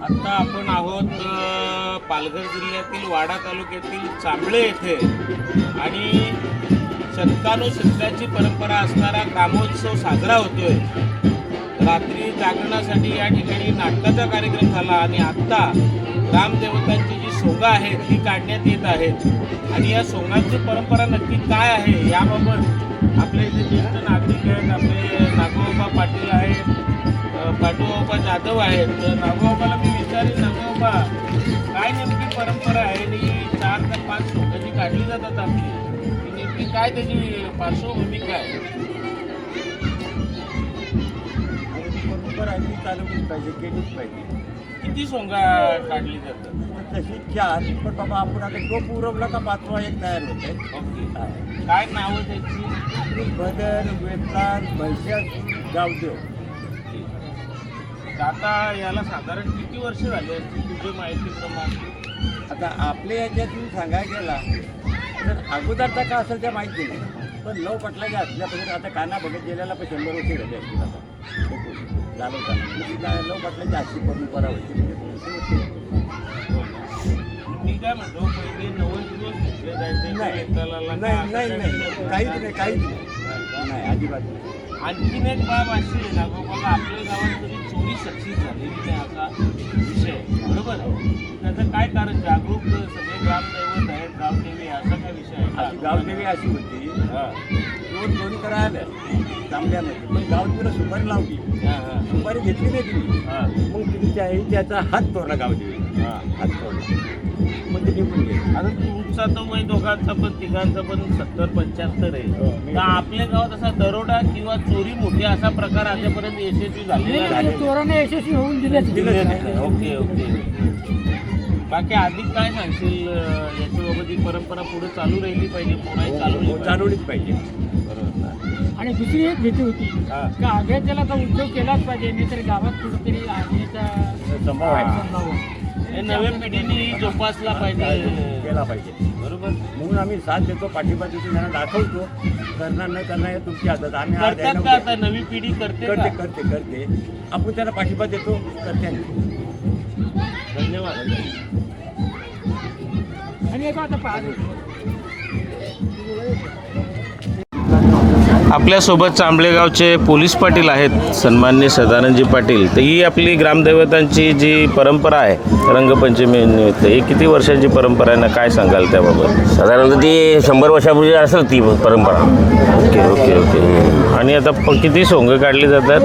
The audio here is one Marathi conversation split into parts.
आता आपण आहोत पालघर जिल्ह्यातील वाडा तालुक्यातील चांबळे येथे आणि शतकानुशतकाची परंपरा असणारा ग्रामोत्सव साजरा होतोय। रात्री जागरणासाठी या ठिकाणी नाटकाचा कार्यक्रम झाला आणि आत्ता ग्रामदेवतांची जी सोंगा आहेत ती काढण्यात येत आहेत आणि या सोंगांची परंपरा नक्की काय आहे याबाबत आपले जे ज्येष्ठ नागरिक आहेत, आपले नागोबा पाटील आहेत, पाटोबा जाधव आहेत। तर नागोबाला मी विचारेन, नागोबा काय नेमकी परंपरा आहे आणि 4 ते 5 सोंगा जी काढली जातात आपली नेमकी काय त्याची पार्श्वभूमी काय? परंपरा ती चालवलीच पाहिजे, केलीच पाहिजे। किती सोंगा काढली जातात? तशी 4, पण बाबा आपण आता टोप उरवला का 5वा एक तयार होते। ओके, काय नावं त्याची? बदर, वेतार, महिषासूर, गावदेव। आता याला साधारण किती वर्ष झाली असतील तुझ्या माहितीप्रमाणे? आता आपल्या याच्यातून सांगायला गेला तर अगोदरचा का असेल त्या माहिती नाही, पण लव पटलाच्या असल्यापासून आता काना बघत गेल्याला पण 100 वर्ष झाली असतील आता चालवताना। लव पटलाची अशी परंपरा होती। मी काय म्हणतो, पहिले 90 दिवस घेतले जायचे काहीच नाही, अजिबात नाही। आणखीन एक बाब अशी आहे ना बाबा, आपल्या गावात कधी चोरी सक्सेस झालेली नाही असा विषय, बरोबर? त्याचं काय कारण? जागरूक सगळे ग्रामदैवत आहेत, गावदेवी असा काय विषय आहे? गावदेवी अशी होती, चोरी करायला तांब्यामध्ये, पण गावदेवीला सुपारी लावली, सुपारी घेतली नाही तिने, मग तिच्या त्याचा हात तोडला गावदेवी, हात तोडला, मग ते निघून गेले। आता तुमचा तर वय दोघांचा पण तिघांचा पण 70-75 आहे, तर आपल्या गावात असा दरोडा किंवा चोरी मोठी असा प्रकार आतापर्यंत यशस्वी झालेला आहे? चोराने यशस्वी होऊन दिले नाही। ओके ओके, बाकी अधिक काय सांगशील याच्याबाबत? ही परंपरा पुढे चालू राहिली पाहिजे, पुढे चालवलीच पाहिजे। बरोबर। आणि दुसरी एक भीती होती का आग्याच्याला तर उद्योग केलाच पाहिजे, नाही तर गावात कुठेतरी आग्याचा संभव आहे, हे नव्या पिढीने जोपासला पाहिजे, केला पाहिजे, बरोबर? म्हणून आम्ही साथ देतो, पाठिंबा देतो, त्यांना दाखवतो। करणार नाही करणार हे तुमची हातात, आम्ही करतात का? आता नवी पिढी करते आपण त्यांना पाठिंबा देतो, करते। धन्यवाद। आणि एक आता पाहतो आपल्यासोबत चांबळेगावचे पोलीस पाटील आहेत, सन्माननीय सदानंदजी पाटील। तर ही आपली ग्रामदैवतांची जी परंपरा आहे रंगपंचमी निमित्त, ही किती वर्षांची परंपरा आहे ना, काय सांगाल त्याबाबत? साधारणतः ती 100 वर्षापूर्वी असेल ती परंपरा। Okay okay okay. आणि आता किती सोंग काढली जातात?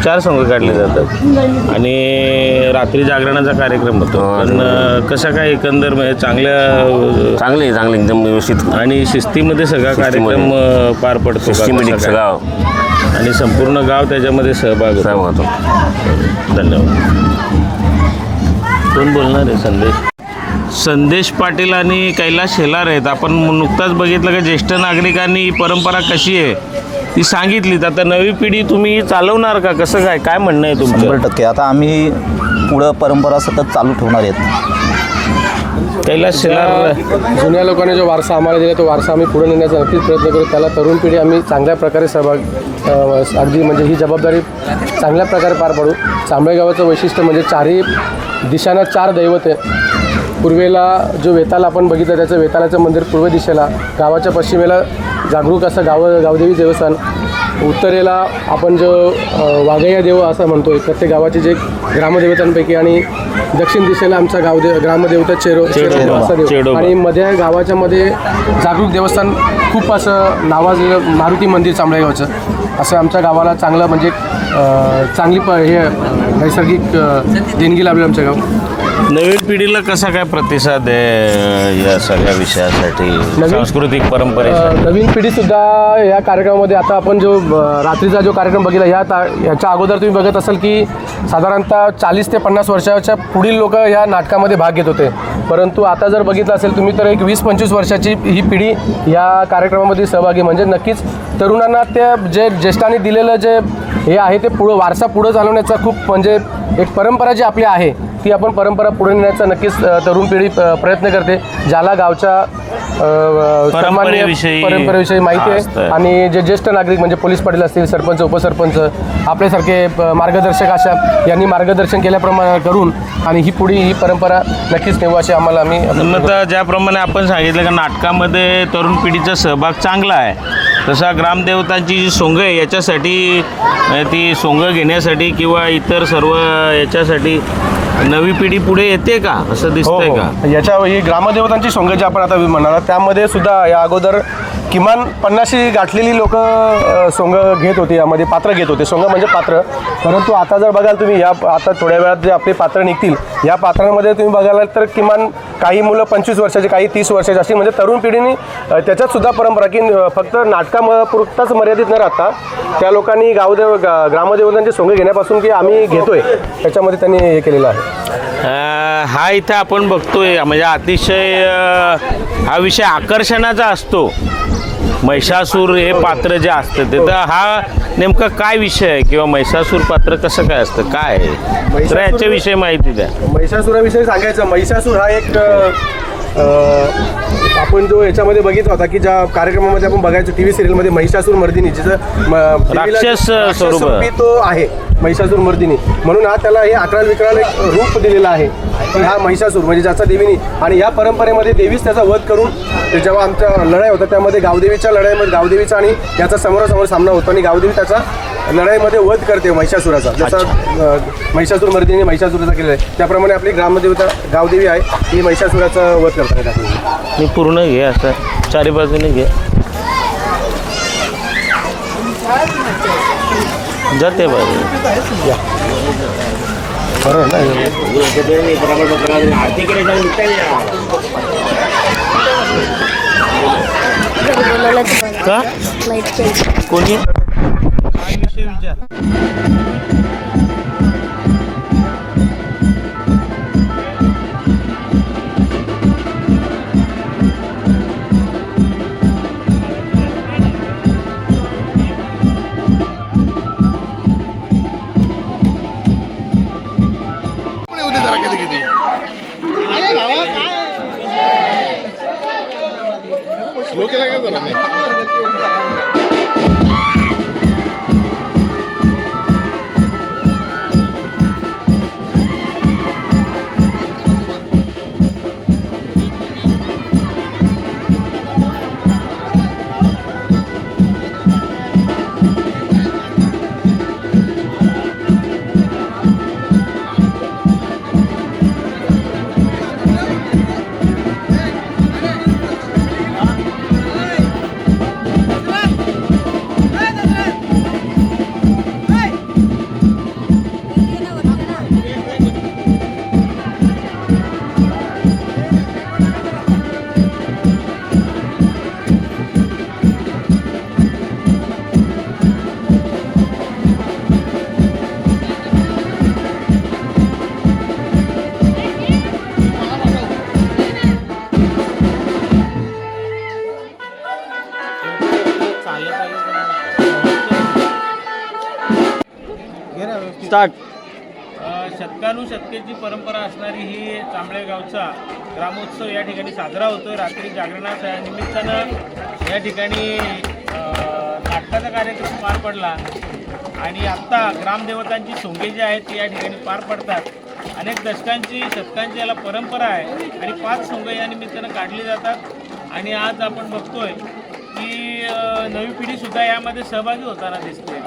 4 सोंग काढली जातात आणि रात्री जागरणाचा कार्यक्रम होतो। पण कसा काय एकंदर म्हणजे चांगले एकदम व्यवस्थित आणि शिस्तीमध्ये सगळा कार्यक्रम पार पडतो, गाव आणि संपूर्ण गाव त्याच्यामध्ये सहभाग होतो। धन्यवाद। कोण बोलणार आहे? संदेश पाटील आणि कैलास शेलार आहेत। आपण नुकताच बघितलं की ज्येष्ठ नागरिकांनी ही परंपरा कशी आहे ती सांगितलीत। आता नवी पिढी तुम्ही चालवणार का, कसं काय म्हणणं आहे तुमचं? 100% आता आम्ही पुढं परंपरा सतत चालू ठेवणार आहेत। कैलास शेलार, जुन्या लोकांनी जो वारसा आम्हाला दिला तो वारसा आम्ही पुढे नेण्याचा नक्कीच प्रयत्न करू। त्याला तरुण पिढी आम्ही चांगल्या प्रकारे सहभाग अगदी म्हणजे ही जबाबदारी चांगल्या प्रकारे पार पाडू। चांबळे गावाचं वैशिष्ट्य म्हणजे 4ही दिशांना 4 दैवत आहे। पूर्वेला जो वेताल आपण बघितलं त्याचं वेतालाचं मंदिर पूर्व दिशेला, गावाच्या पश्चिमेला जागरूक असं गावदेवी देवस्थान, उत्तरेला आपण जो वाघैया देव असं म्हणतोय, प्रत्येक गावाचे जे ग्रामदेवतांपैकी, आणि दक्षिण दिशेला आमचा ग्रामदेवता चेडोबा असा देव, चेडोबा. आणि गावाच्या मध्ये जागरूक देवस्थान खूप असं नावाजलेलं मारुती मंदिर चांबळेगावचं, असं आमच्या गावाला चांगलं म्हणजे चांगली हे नैसर्गिक देणगी लाभली आमच्या गाव. नवीन पिढीला कसा काय प्रतिसाद आहे या सगळ्या विषयासाठी, सांस्कृतिक परंपरेसाठी? नवीन पिढीसुद्धा या कार्यक्रमामध्ये, आता आपण जो रात्रीचा जो कार्यक्रम बघितला याच्या अगोदर तुम्ही बघत असाल की साधारणतः 40 ते 50 वर्षाच्या पुढील लोक या नाटकामध्ये भाग घेत होते, परंतु आता जर बघितलं असेल तुम्ही तर एक 20-25 वर्षाची ही पिढी या कार्यक्रमामध्ये सहभागी, म्हणजे नक्कीच तरुणांना त्या जे ज्येष्ठांनी दिलेलं जे हे आहे ते वारसा पुढं चालवण्याचा खूप म्हणजे एक परंपरा जी आपली आहे ती आपण परंपरा पुढे नेण्याचा नक्कीच तरुण पिढी प्रयत्न करते, ज्याला गावच्या परंपरेविषयी माहिती आहे, आणि जे ज्येष्ठ नागरिक म्हणजे पोलीस पाटील असतील, सरपंच, उपसरपंच, आपल्यासारखे मार्गदर्शक अशा यांनी मार्गदर्शन केल्याप्रमाणे करून आणि ही परंपरा नक्कीच नेऊ अशी आम्हाला तर ज्याप्रमाणे आपण सांगितलं का नाटकामध्ये तरुण पिढीचा सहभाग चांगला आहे, तसा ग्रामदेवतांची जी सोंग आहे याच्यासाठी, ती सोंग घेण्यासाठी किंवा इतर सर्व याच्यासाठी नवी पिढी पुढे येते का असं दिसतंय का? याच्या ही ग्रामदेवतांची सोंग जी आपण आता म्हणाला त्यामध्ये सुद्धा या अगोदर किमान 50 गाठलेली लोक सोंग घेत होती, यामध्ये पात्र घेत होते, सोंग म्हणजे पात्र. परंतु आता जर बघाल तुम्ही आता थोड्या वेळात जे आपले पात्र निघतील या पात्रांमध्ये तुम्ही बघाल तर किमान काही मुलं 25 वर्षाची, काही 30 वर्षाची अशी, म्हणजे तरुण पिढीने त्याच्यात सुद्धा परंपरा की फक्त नाटकापुरताच मर्यादित न राहता त्या लोकांनी ग्रामदेवतांचे सोंग घेण्यापासून की आम्ही घेतोय त्याच्यामध्ये त्यांनी हे केलेलं आहे. हा इथं आपण बघतोय म्हणजे अतिशय हा विषय आकर्षणाचा असतो. महिषासूर हे पात्र जे असतं ते तर हा नेमका काय विषय आहे किंवा महिषासूर पात्र कसं काय असतं, काय आहे तर याच्याविषयी माहिती द्या. महिषासुराविषयी सांगायचं, महिषासूर हा एक आपण जो याच्यामध्ये बघितला होता की ज्या कार्यक्रमामध्ये आपण बघायचो टी व्ही सिरियलमध्ये महिषासूर मर्दिनी, जिचं राक्षस स्वरूपी तो आहे महिषासूर मर्दिनी, म्हणून हा त्याला हे अकराल विकराल एक रूप दिलेलं आहे की हा महिषासूर म्हणजे ज्याचा देवीनी, आणि या परंपरेमध्ये देवीच त्याचा वध करून जेव्हा आमच्या लढाई होता त्यामध्ये गावदेवीच्या लढाईमध्ये गावदेवीचा आणि याचा समोरासमोर सामना होतो आणि गावदेवी त्याचा लढाईमध्ये वध करते महिषासुराचा, जसा महिषासूर मर्दिनी महिषासुराचा केलेला आहे त्याप्रमाणे आपली ग्रामदेवता गावदेवी आहे ही महिषासुराचा वध करतात. मी पूर्ण घे असं चारी बाजूने घे जाते बाजू का कोणी काय विषय विचार. स्टार्ट. शतकानुशतकेची परंपरा असणारी ही चांबळे गावचा ग्रामोत्सव या ठिकाणी साजरा होतो. रात्री जागरणाच्या निमित्तानं या ठिकाणी नाटकाचा कार्यक्रम पार पडला आणि आत्ता ग्रामदेवतांची सोंगे जी आहेत ती या ठिकाणी पार पडतात. अनेक दशकांची शतकांची याला परंपरा आहे आणि 5 सोंगे या निमित्तानं काढली जातात. आणि आज आपण बघतोय की नवी पिढी सुद्धा यामध्ये सहभागी होताना दिसते.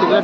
तिकडे